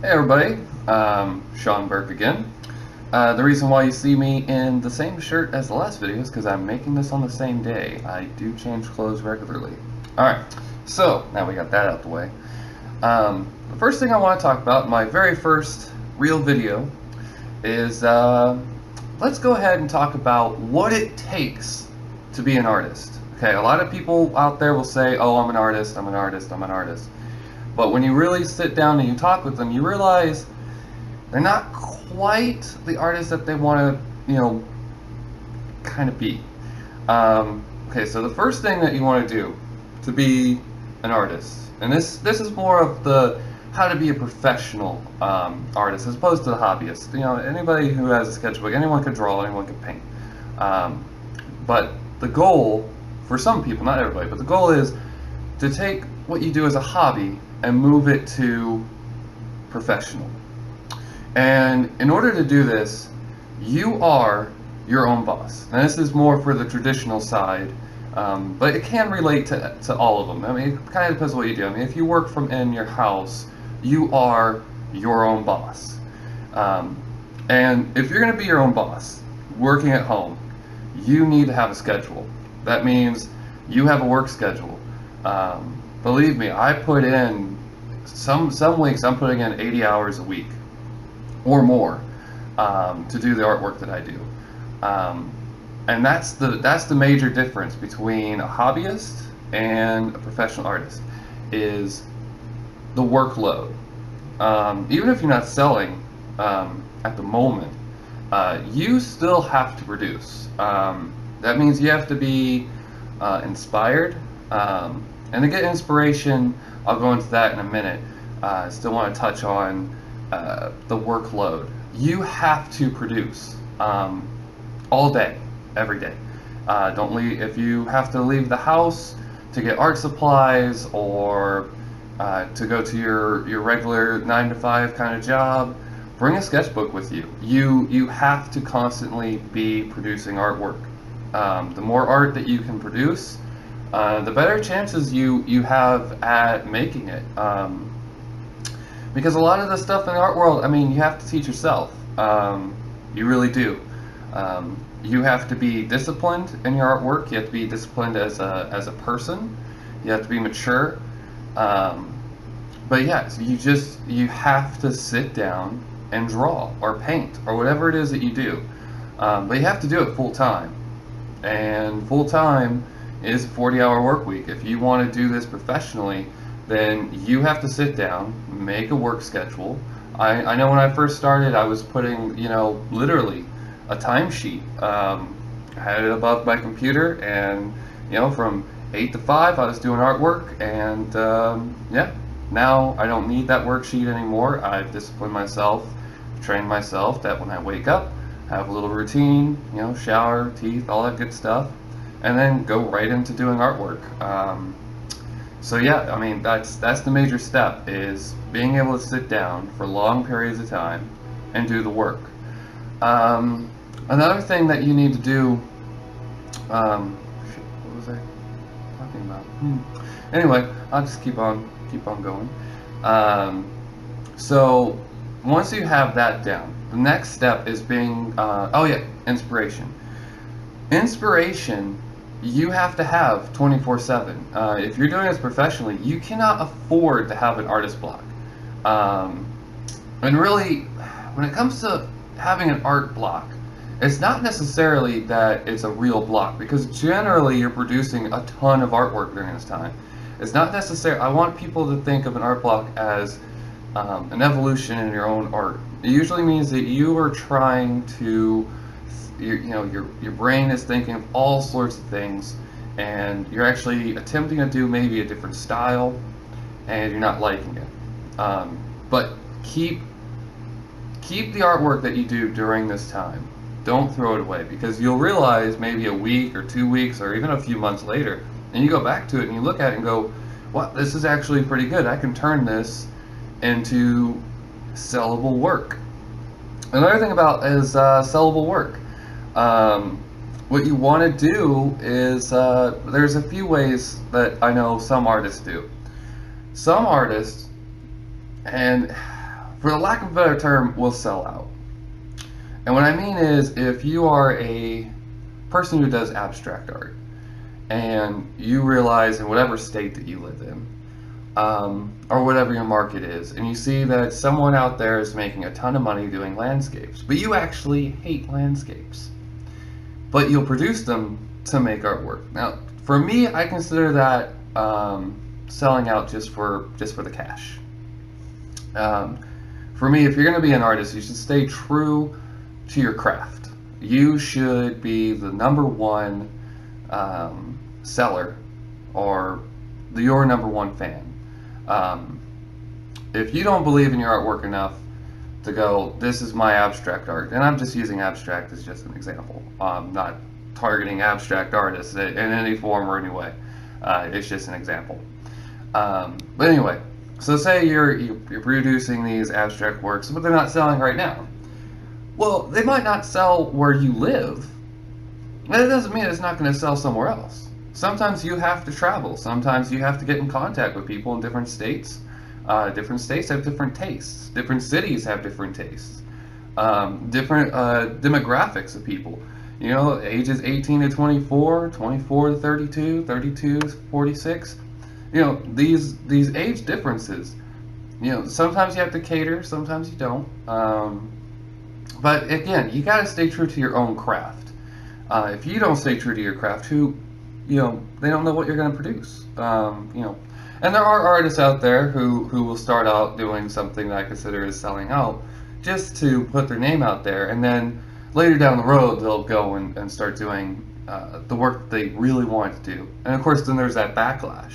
Hey everybody, Sean Burke again. The reason why you see me in the same shirt as the last video is because I'm making this on the same day. I do change clothes regularly. Alright, so now we got that out the way. The first thing I want to talk about, my very first real video, is let's go ahead and talk about what it takes to be an artist. Okay, a lot of people out there will say, oh, I'm an artist, I'm an artist, I'm an artist. But when you really sit down and you talk with them, you realize they're not quite the artist that they want to, kind of be. Okay, so the first thing that you want to do to be an artist, and this is more of the how to be a professional artist as opposed to the hobbyist. Anybody who has a sketchbook, anyone can draw, anyone can paint. But the goal, for some people, not everybody, but the goal is to take what you do as a hobby and move it to professional. And in order to do this, you are your own boss. And this is more for the traditional side, but it can relate to all of them. I mean, it kind of depends on what you do. I mean, if you work from in your house, you are your own boss. And if you're going to be your own boss, working at home, you need to have a schedule. That means you have a work schedule. Believe me, I put in some weeks I'm putting in 80 hours a week or more to do the artwork that I do, and that's the major difference between a hobbyist and a professional artist is the workload. Even if you're not selling at the moment, you still have to produce. That means you have to be inspired. And to get inspiration, I'll go into that in a minute. I still want to touch on the workload. You have to produce all day, every day. Don't leave if you have to leave the house to get art supplies or to go to your regular 9-to-5 kind of job. Bring a sketchbook with you. You have to constantly be producing artwork. The more art that you can produce, the better chances you have at making it. Because a lot of the stuff in the art world, I mean, you have to teach yourself. You really do. You have to be disciplined in your artwork. You have to be disciplined as a person. You have to be mature. But yes, you have to sit down and draw or paint or whatever it is that you do. But you have to do it full time. And full time is a 40-hour work week. If you want to do this professionally, then you have to sit down, make a work schedule. I know when I first started, I was putting, literally a timesheet. I had it above my computer, and from 8 to 5, I was doing artwork, and yeah, now I don't need that worksheet anymore. I've disciplined myself, trained myself that when I wake up, have a little routine, shower, teeth, all that good stuff, and then go right into doing artwork. So yeah, I mean, that's the major step, is being able to sit down for long periods of time and do the work. Another thing that you need to do, what was I talking about? Anyway, I'll just keep on going. So once you have that down, the next step is being, oh yeah, inspiration. Inspiration, you have to have 24/7. If you're doing this professionally, you cannot afford to have an artist block. And really, when it comes to having an art block, it's not necessarily that it's a real block, because generally you're producing a ton of artwork during this time. It's not necessary. I want people to think of an art block as an evolution in your own art. It usually means that you are trying to, your brain is thinking of all sorts of things, and you're actually attempting to do maybe a different style, and you're not liking it. But keep the artwork that you do during this time. Don't throw it away, because you'll realize maybe a week or 2 weeks or even a few months later, and you go back to it and you look at it and go, wow, this is actually pretty good. I can turn this into sellable work. Another thing about is sellable work. What you want to do is, there's a few ways that I know some artists do. Some artists, and for the lack of a better term, will sell out. And what I mean is, if you are a person who does abstract art, and you realize in whatever state that you live in, or whatever your market is, and you see that someone out there is making a ton of money doing landscapes, but you actually hate landscapes, but you'll produce them to make artwork. Now, for me, I consider that selling out just for the cash. For me, if you're going to be an artist, you should stay true to your craft. You should be the #1 seller, or your #1 fan. If you don't believe in your artwork enough to go, this is my abstract art, and I'm just using abstract as just an example, not targeting abstract artists in any form or any way, it's just an example. But anyway, so say you're producing these abstract works, but they're not selling right now. Well, they might not sell where you live, but that doesn't mean it's not going to sell somewhere else. Sometimes you have to travel. Sometimes you have to get in contact with people in different states. Different states have different tastes. Different cities have different tastes. Different demographics of people. You know, ages 18 to 24, 24 to 32, 32 to 46. You know, these age differences. You know, sometimes you have to cater, sometimes you don't. But again, you got to stay true to your own craft. If you don't stay true to your craft, they don't know what you're going to produce. And there are artists out there who will start out doing something that I consider as selling out, just to put their name out there, and then later down the road they'll go and start doing the work that they really want to do. And of course, then there's that backlash.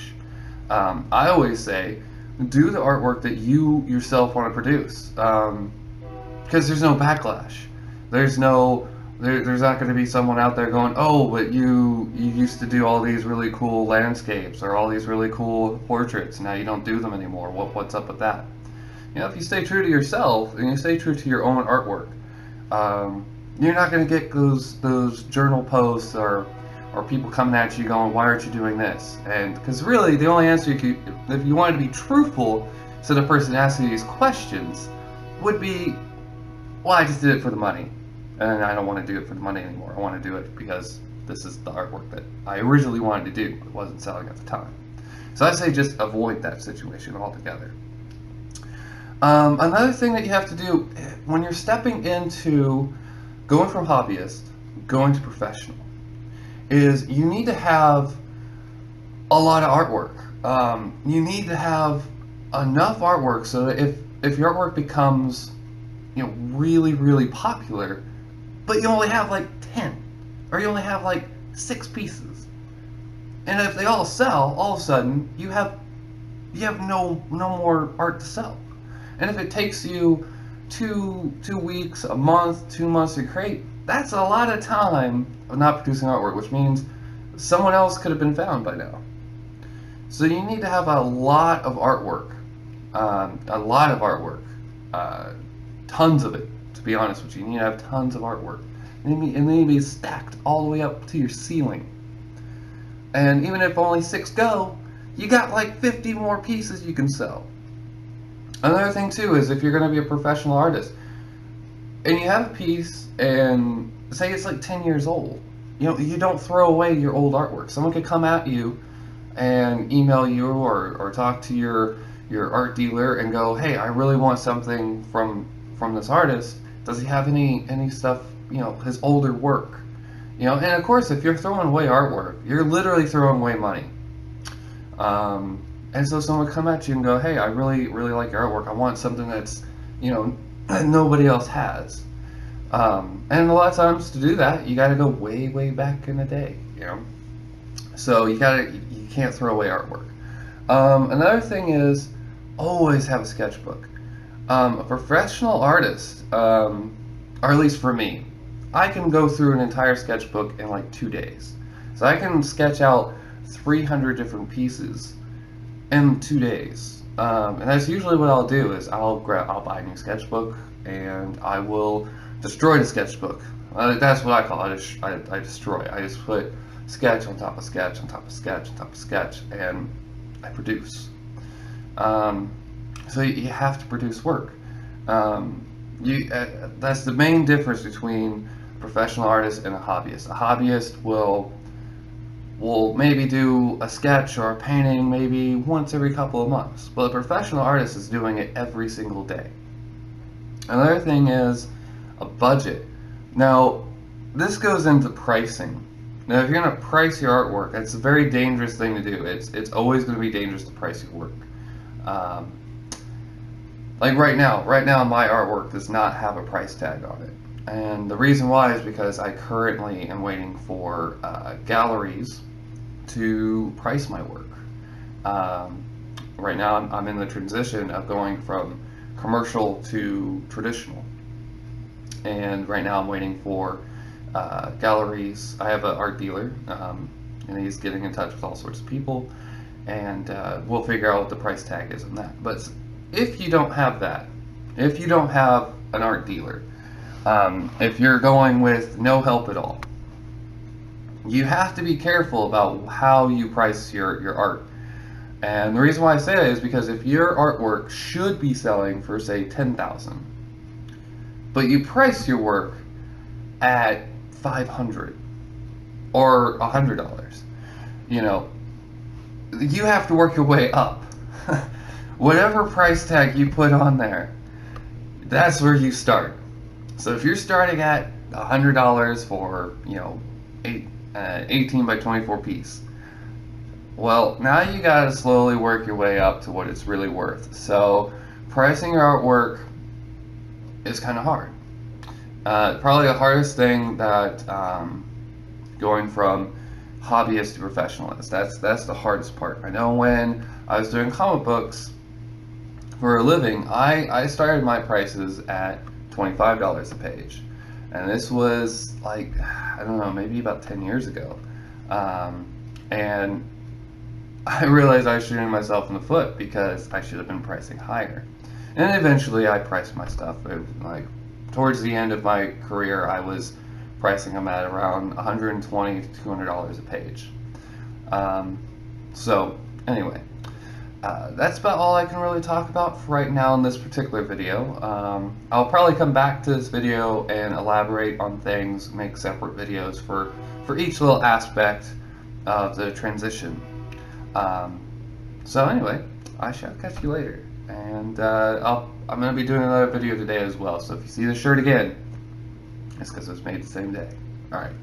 I always say, do the artwork that you yourself want to produce, because there's no backlash. There's not going to be someone out there going, oh, but you used to do all these really cool landscapes or all these really cool portraits, now you don't do them anymore. What's up with that? You know, if you stay true to yourself and you stay true to your own artwork, you're not going to get those journal posts or people coming at you going, why aren't you doing this? And because really, the only answer if you wanted to be truthful to the person asking these questions, would be, well, I just did it for the money, and I don't want to do it for the money anymore. I want to do it because this is the artwork that I originally wanted to do, but wasn't selling at the time. So I say just avoid that situation altogether. Another thing that you have to do when you're stepping into going from hobbyist, going to professional, is you need to have a lot of artwork. You need to have enough artwork so that if your artwork becomes, really, really popular, but you only have like 10, or you only have like 6 pieces, and if they all sell, all of a sudden you have no more art to sell. And if it takes you two weeks, a month, 2 months to create, that's a lot of time of not producing artwork, which means someone else could have been found by now. So you need to have a lot of artwork, tons of it, to be honest with you. You need to have tons of artwork. And they need to be stacked all the way up to your ceiling. And even if only 6 go, you got like 50 more pieces you can sell. Another thing too is if you're going to be a professional artist, and you have a piece, and say it's like 10 years old, you don't throw away your old artwork. Someone could come at you and email you or talk to your art dealer and go, hey, I really want something from this artist. Does he have any stuff, his older work? And of course, if you're throwing away artwork, you're literally throwing away money. And so someone would come at you and go, hey, I really, really like your artwork. I want something that's, that nobody else has. And a lot of times to do that, you got to go way, way back in the day, So you can't throw away artwork. Another thing is always have a sketchbook. A professional artist, or at least for me, I can go through an entire sketchbook in like 2 days. So I can sketch out 300 different pieces in 2 days. And that's usually what I'll do is I'll buy a new sketchbook and I will destroy the sketchbook. That's what I call it. I destroy. I just put sketch on top of sketch on top of sketch on top of sketch, and I produce. So you have to produce work. That's the main difference between a professional artist and a hobbyist. A hobbyist will maybe do a sketch or a painting maybe once every couple of months, but a professional artist is doing it every single day. Another thing is a budget. Now, this goes into pricing. Now, if you're going to price your artwork, it's a very dangerous thing to do. It's always going to be dangerous to price your work. Um, like right now my artwork does not have a price tag on it. And the reason why is because I currently am waiting for galleries to price my work. Right now I'm in the transition of going from commercial to traditional. And right now I'm waiting for galleries. I have an art dealer, and he's getting in touch with all sorts of people, and we'll figure out what the price tag is on that. But if you don't have that, if you don't have an art dealer, if you're going with no help at all, you have to be careful about how you price your art. And the reason why I say that is because if your artwork should be selling for, say, $10,000, but you price your work at $500 or $100, you know, you have to work your way up. Whatever price tag you put on there, that's where you start. So if you're starting at $100 for, you know, 18 by 24 piece, well, now you gotta slowly work your way up to what it's really worth. So pricing your artwork is kind of hard. Probably the hardest thing that going from hobbyist to professional is. That's the hardest part. I know when I was doing comic books for a living, I started my prices at $25 a page, and this was like, I don't know, maybe about 10 years ago, and I realized I was shooting myself in the foot because I should have been pricing higher. And eventually I priced my stuff. Like towards the end of my career, I was pricing them at around $120 to $200 a page. So anyway, that's about all I can really talk about for right now in this particular video. I'll probably come back to this video and elaborate on things, make separate videos for each little aspect of the transition. So anyway, I shall catch you later, and I'm going to be doing another video today as well, so if you see the shirt again, it's because it was made the same day. Alright.